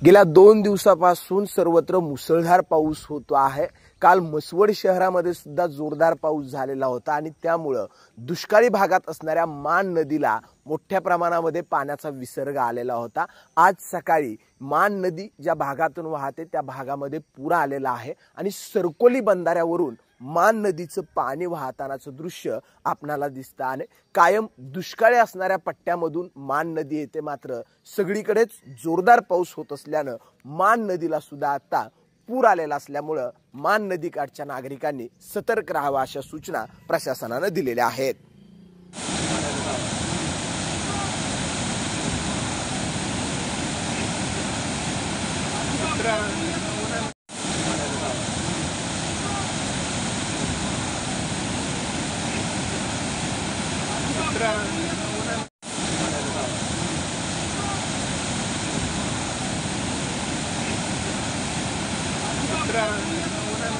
गेल्या 2 दिवसापासून सर्वत्र मुसळधार पाऊस होतो आहे। काल मसवड शहरामध्ये सुद्धा जोरदार पाऊस झालेला होता आणि त्यामुळे दुष्काळी भागात असणाऱ्या मान नदीला मोठ्या प्रमाणामध्ये पाण्याचा विसर्ग आलेला होता। आज सकाळी मान नदी ज्या भागातून वाहते त्या भागामध्ये पूर आलेला आहे आणि सरकोली बंधाऱ्यावरून मान नदीचं पाणी वाहतानाचं दृश्य आपणाला दिसतं आणि कायम दुष्काळी असणाऱ्या पट्ट्यामधून मान नदी येते, मात्र सगळीकडेच जोरदार पाऊस होत असल्यानं मान नदीला सुद्धा आता पूर आलेला असल्यामुळे मान नदीकाठच्या नागरिकांनी सतर्क राहावं अशा सूचना प्रशासनाने दिलेल्या आहेत। Otra